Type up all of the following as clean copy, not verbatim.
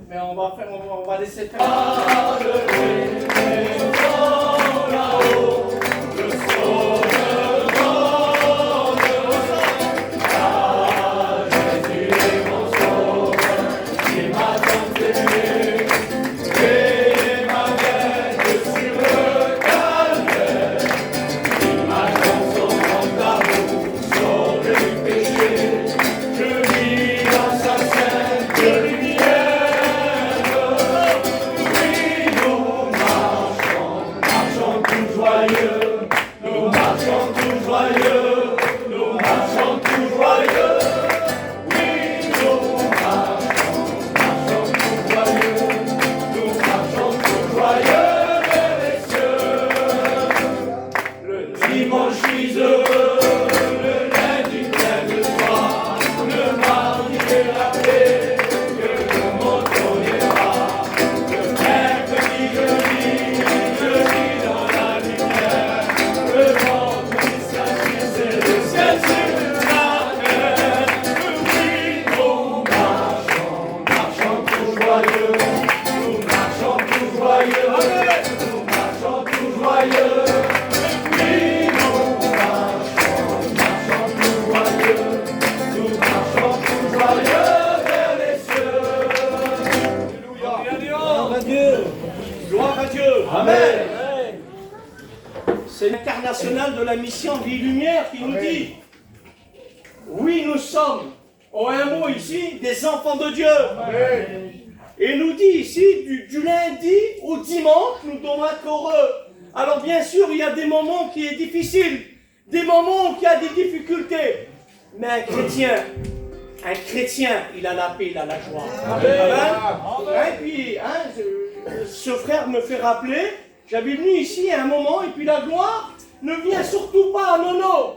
mais on va laisser faire. C'est l'international de la mission Vie Lumière qui nous dit oui, nous sommes, en un mot ici, des enfants de Dieu. Amen. Et nous dit ici, du lundi au dimanche, nous devons être heureux. Alors bien sûr, il y a des moments qui sont difficiles, des moments où il y a des difficultés. Mais un chrétien, il a la paix, il a la joie. Amen. Amen. Et puis, ce frère me fait rappeler, j'avais venu ici à un moment, et puis la gloire ne vient surtout pas à Nono.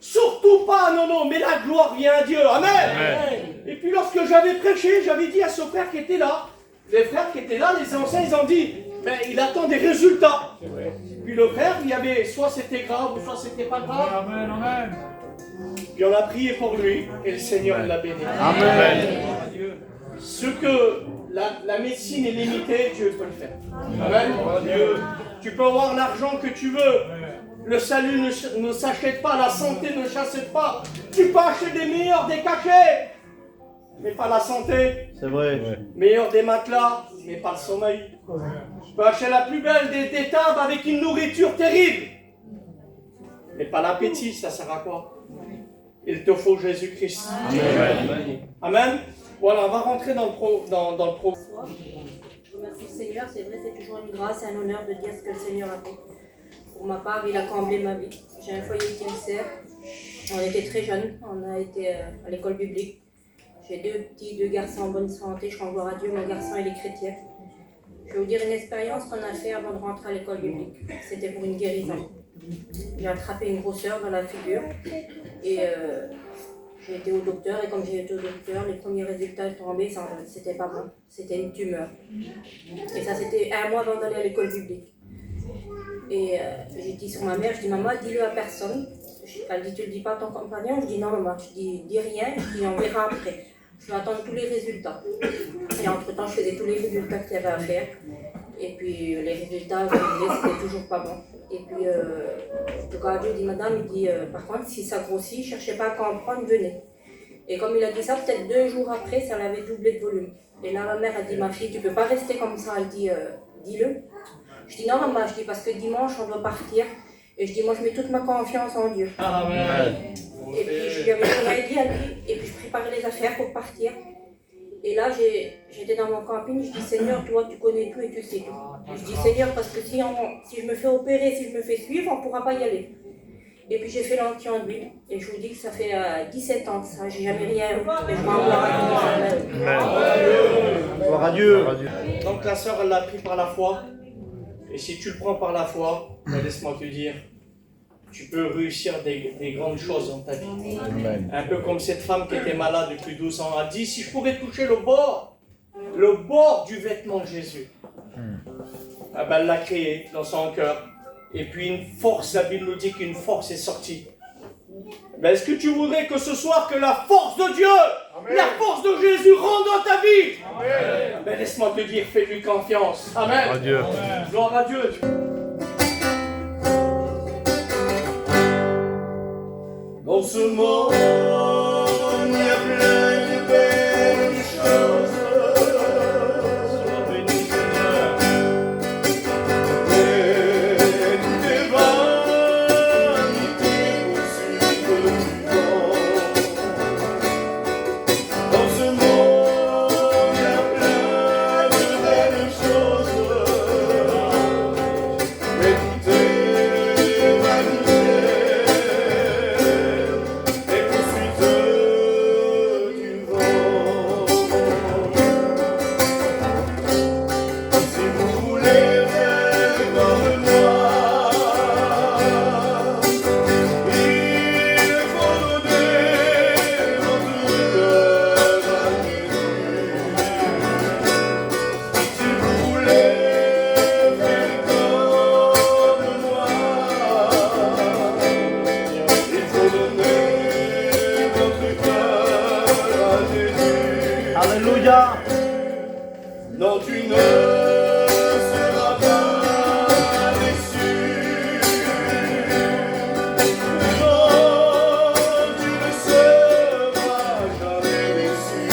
Surtout pas à Nono, mais la gloire vient à Dieu. Amen. Amen. Et puis lorsque j'avais prêché, j'avais dit à ce frère qui était là, les frères qui étaient là, les anciens, ils ont dit, mais il attend des résultats. Puis le frère, il y avait, soit c'était grave, ou soit c'était pas grave. Amen, amen. Puis on a prié pour lui, et le Seigneur l'a béni. Amen. Ce que la médecine est limitée, Dieu peut le faire. Amen. Dieu, tu peux avoir l'argent que tu veux. Le salut ne s'achète pas, la santé ne s'achète pas. Tu peux acheter des meilleurs des cachets, mais pas la santé. C'est vrai. Meilleur des matelas, mais pas le sommeil. Tu peux acheter la plus belle des tables avec une nourriture terrible, mais pas l'appétit, ça sert à quoi? Il te faut Jésus-Christ. Amen. Amen. Voilà, on va rentrer dans le pro. Je remercie le Seigneur, c'est vrai, c'est toujours une grâce et un honneur de dire ce que le Seigneur a fait. Pour ma part, il a comblé ma vie. J'ai un foyer qui me sert. On était très jeunes, on a été à l'école biblique. J'ai deux garçons en bonne santé, je rends gloire à Dieu, mon garçon il est chrétien. Je vais vous dire une expérience qu'on a fait avant de rentrer à l'école biblique. C'était pour une guérison. J'ai attrapé une grosseur dans la figure et j'ai été au docteur, et comme j'ai été au docteur, les premiers résultats tombaient, c'était pas bon, c'était une tumeur. Et ça c'était 1 mois avant d'aller à l'école biblique. Et j'ai dit sur ma mère, je dis maman, dis-le à personne. Elle dit tu le dis pas à ton compagnon, je dis non maman, je dis rien, je dis on verra après. Je vais attendre tous les résultats. Et entre temps je faisais tous les résultats qu'il y avait à faire. Et puis les résultats, c'était toujours pas bon. Et puis le cardio dit madame, il dit par contre si ça grossit, cherchez pas à comprendre, venez. Et comme il a dit ça, peut-être 2 jours après, ça l'avait doublé de volume. Et là ma mère a dit ma fille, tu peux pas rester comme ça, elle dit dis-le. Je dis non maman, je dis parce que dimanche on doit partir. Et je dis moi je mets toute ma confiance en Dieu. Amen. Et puis je lui avais dit, et puis je préparais les affaires pour partir. Et là j'étais dans mon camping, je dis Seigneur, toi tu connais tout et tu sais tout. Et je dis Seigneur, parce que si je me fais opérer, si je me fais suivre, on ne pourra pas y aller. Et puis j'ai fait l'onction d'huile, et je vous dis que ça fait 17 ans que ça, j'ai jamais rien eu. Et je m'en gloire à Dieu. Gloire à Dieu. Donc la sœur, elle l'a pris par la foi. Et si tu le prends par la foi, ben, laisse-moi te dire, tu peux réussir des grandes choses dans ta vie. Amen. Un peu comme cette femme qui était malade depuis 12 ans a dit, si je pourrais toucher le bord du vêtement de Jésus, ah ben, elle l'a créé dans son cœur. Et puis une force, la Bible nous dit qu'une force est sortie. Ben, est-ce que tu voudrais que ce soir, que la force de Dieu La force de Jésus rentre dans ta vie. Mais laisse-moi te dire, fais-lui confiance. Amen. Adieu. Gloire à Dieu. Dans ce monde, il y a plein de belles choses. Sois béni, Seigneur. Et toutes les vanités poursuivent le vent. Dans ce monde, il y a plein de belles choses. Mais toutes les vanités et poursuivent du vent. Si vous voulez faire comme moi, il faut donner votre cœur à Jésus. Si vous voulez faire comme moi, il faut donner votre cœur à Jésus. Alléluia. Non, tu ne seras pas déçu. Non, tu ne seras jamais déçu.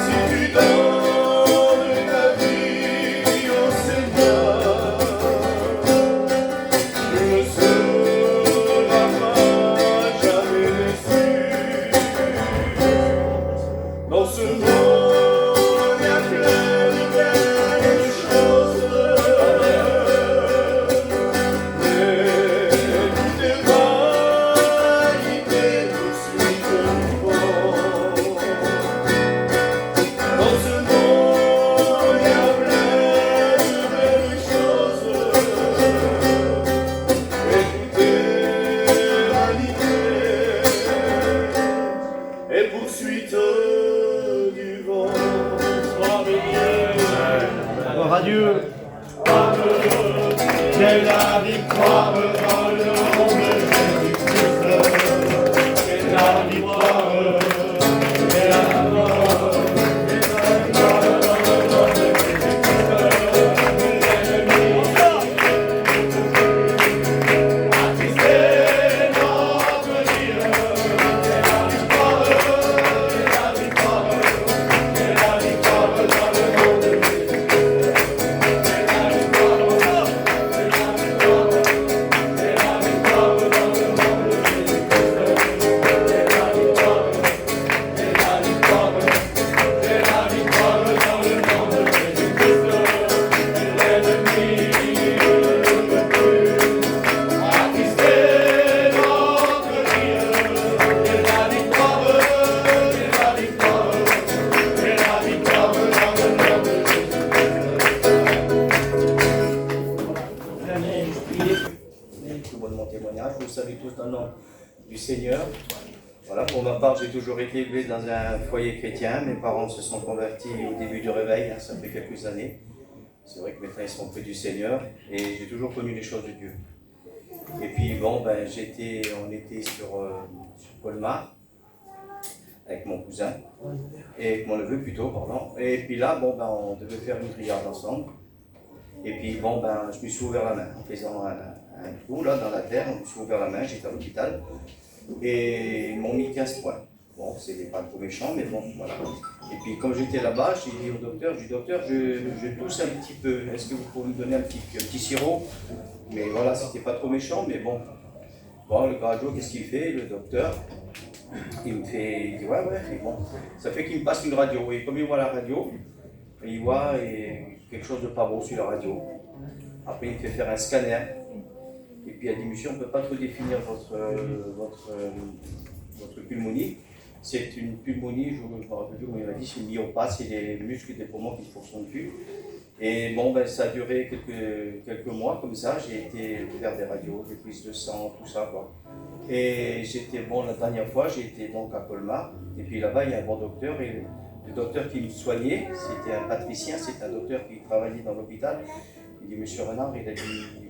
Si tu donnes ta vie au Seigneur, tu ne seras pas jamais déçu. Dans ce monde, il y a plein de belles choses. Mais toutes les vanités poursuivent le vent. Dans ce monde, il y a plein de belles choses. Mais toutes les vanités et poursuite du vent. Sois béni. Gloire à Dieu. C'est la victoire dans le nom de Jésus-Christ. C'est la victoire. C'est la victoire. C'est la victoire dans le nom de Jésus-Christ. L'ennemi attisé notre Dieu. C'est la victoire. C'est la victoire. C'est la victoire dans le nom de Jésus-Christ. C'est la victoire. C'est la victoire. C'est la victoire dans le nom de Jésus-Christ. C'est la victoire. C'est la victoire. C'est la victoire dans le nom de Jésus-Christ. L'ennemi ne peut plus attister notre Dieu. C'est la victoire. C'est la victoire. C'est la victoire dans le nom de Tout bon de mon témoignage, vous le savez tous dans le nom du Seigneur. Voilà, pour ma part, j'ai toujours été élevé dans un foyer chrétien. Mes parents se sont convertis au début du réveil, hein, ça fait quelques années. C'est vrai que maintenant ils sont près du Seigneur et j'ai toujours connu les choses de Dieu. Et puis bon, on était sur Colmar avec mon cousin et mon neveu plutôt, pardon. Et puis là, on devait faire une prière ensemble. Et puis je me suis ouvert la main en faisant un trou là dans la terre. Je me suis ouvert la main, j'étais à l'hôpital et ils m'ont mis 15 points. Bon, c'est pas trop méchant, mais bon, voilà. Et puis quand j'étais là-bas, j'ai dit au docteur, je tousse un petit peu. Est-ce que vous pouvez me donner un petit sirop? Mais voilà, c'était pas trop méchant, mais bon. Bon, le cardio, qu'est-ce qu'il fait, le docteur? Il dit ouais, et bon. Ça fait qu'il me passe une radio. Et comme il voit la radio, il voit quelque chose de pas beau sur la radio. Après, il me fait faire un scanner. Et puis, il a dit, monsieur, on ne peut pas trop définir votre pulmonie. C'est une pulmonie, je ne me rappelle plus comment il m'a dit, c'est une myopathe, c'est les muscles des poumons qui ne fonctionnent plus. Et ça a duré quelques mois comme ça. J'ai été faire des radios, des prises de sang, tout ça, quoi. Et la dernière fois, j'ai été donc à Colmar. Et puis là-bas, il y a un bon docteur. Et le docteur qui me soignait, c'était un patricien, c'est un docteur qui travaillait dans l'hôpital. Il dit, monsieur Renard, il a dit,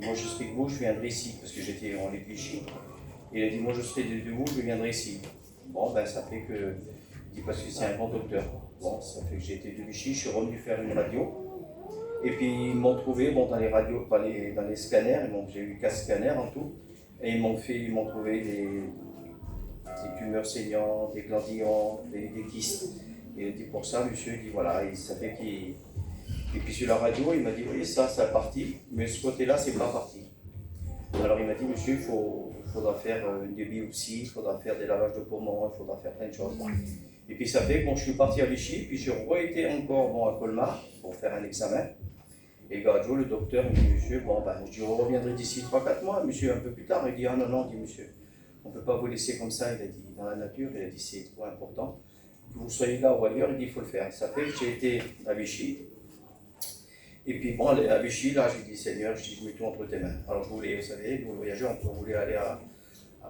moi je serai de vous, je viendrai ici, parce que j'étais en Clichy. Il a dit, moi je serai de vous, je viendrai ici. Bon, ben ça fait que, il dit parce que c'est un grand docteur. Bon, ça fait que j'ai été de Vichy, je suis revenu faire une radio. Et puis ils m'ont trouvé, bon, dans les radios, dans les scanners, j'ai eu 4 scanners en tout. Et ils m'ont trouvé des tumeurs saignantes, des glandillons, des kystes. Et il dit pour ça, monsieur, il dit voilà, et ça fait qu'il. Et puis sur la radio, il m'a dit oui, ça a parti, mais ce côté-là, c'est pas parti. Alors il m'a dit monsieur, il faudra faire une biopsie, il faudra faire des lavages de poumons, il faudra faire plein de choses. Et puis ça fait que je suis parti à Vichy, puis j'ai été encore à Colmar pour faire un examen. Et Gadio, le docteur, il me dit monsieur, je dis on reviendrai d'ici 3-4 mois, monsieur, un peu plus tard. Il dit ah non, il dit monsieur, on ne peut pas vous laisser comme ça, il a dit dans la nature, il a dit c'est trop important. Que vous soyez là ou ailleurs, il dit il faut le faire. Ça fait que j'ai été à Vichy. Et puis bon, à Vichy, là, j'ai dit Seigneur, je mets tout entre tes mains. Alors je voulais, vous savez, nous voyageurs, on voulait aller à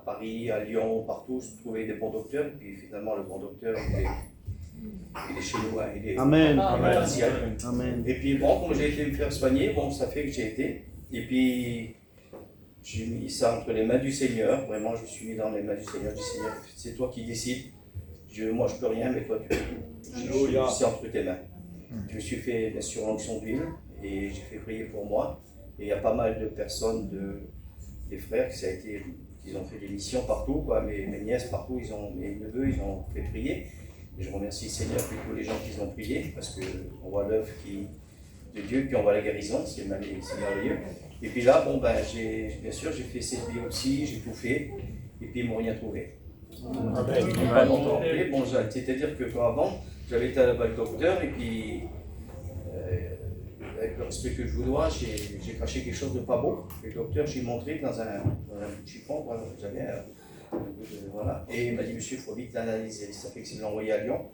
Paris, à Lyon, partout, trouver des bons docteurs. Et puis finalement, le bon docteur, il est chez nous, hein, il est Amen. commercial. Amen. Et puis bon, comme j'ai été me faire soigner, ça fait que j'ai été. Et puis j'ai mis ça entre les mains du Seigneur. Vraiment, je suis mis dans les mains du Seigneur. Je dis Seigneur, c'est toi qui décides. Moi, je peux rien, mais toi, tu peux tout. C'est entre tes mains. Je me suis fait, bien sûr, l'onction d'huile et j'ai fait prier pour moi. Et il y a pas mal de personnes, des frères, qui ont fait des missions partout, quoi. Mes nièces partout, mes neveux, ils ont fait prier. Et je remercie le Seigneur pour tous les gens qui ont prié, parce qu'on voit l'œuvre de Dieu, puis on voit la guérison, c'est merveilleux. Et puis là, bien sûr, j'ai fait cette biopsie, j'ai tout fait, et puis ils ne m'ont rien trouvé. C'est-à-dire que avant, j'avais été là-bas le docteur, et puis, avec le respect que je vous dois, j'ai craché quelque chose de pas beau. Le docteur, j'ai montré dans un chiffon, voilà, j'avais voilà. Et il m'a dit, monsieur, il faut vite l'analyser. Ça fait que c'est envoyé à Lyon.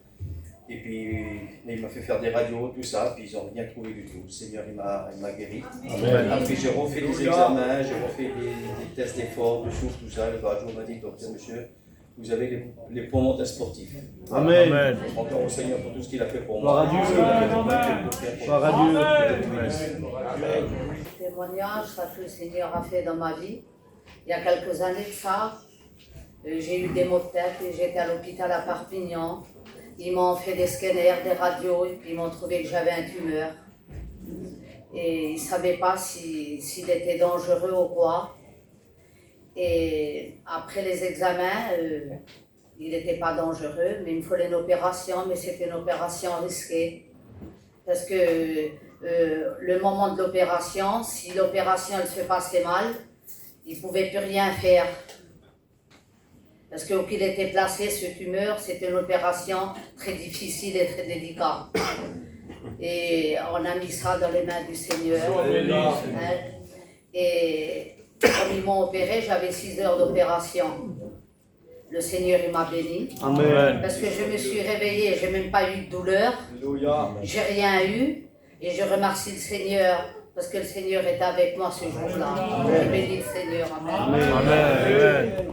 Et puis, il m'a fait faire des radios, tout ça, puis ils n'ont rien trouvé du tout. Le Seigneur, il m'a guéri. Amen. Après, j'ai refait des examens, j'ai refait des tests d'effort, de souffle, tout ça. Le radio m'a dit, docteur, monsieur, vous avez les poumons d'un sportif. Amen. Amen. Encore au Seigneur pour tout ce qu'il a fait pour Gloire moi. à Dieu. Gloire à Dieu. Témoignage, ça que le Seigneur a fait dans ma vie. Il y a quelques années de ça, j'ai eu des maux de tête et j'étais à l'hôpital à Perpignan. Ils m'ont fait des scanners, des radios et puis ils m'ont trouvé que j'avais un tumeur. Et ils ne savaient pas s'il était dangereux ou quoi. Et après les examens, il n'était pas dangereux, mais il me fallait une opération, mais c'était une opération risquée. Parce que le moment de l'opération, si l'opération elle se passait mal, il ne pouvait plus rien faire. Parce que où il était placé, ce tumeur, c'était une opération très difficile et très délicate. Et on a mis ça dans les mains du Seigneur. Hein? Et comme ils m'ont opéré, j'avais 6 heures d'opération. Le Seigneur, il m'a béni. Amen. Parce que je me suis réveillée, je n'ai même pas eu de douleur. J'ai rien eu. Et je remercie le Seigneur. Parce que le Seigneur est avec moi ce jour-là. Je bénis le Seigneur. Amen. Amen. Amen.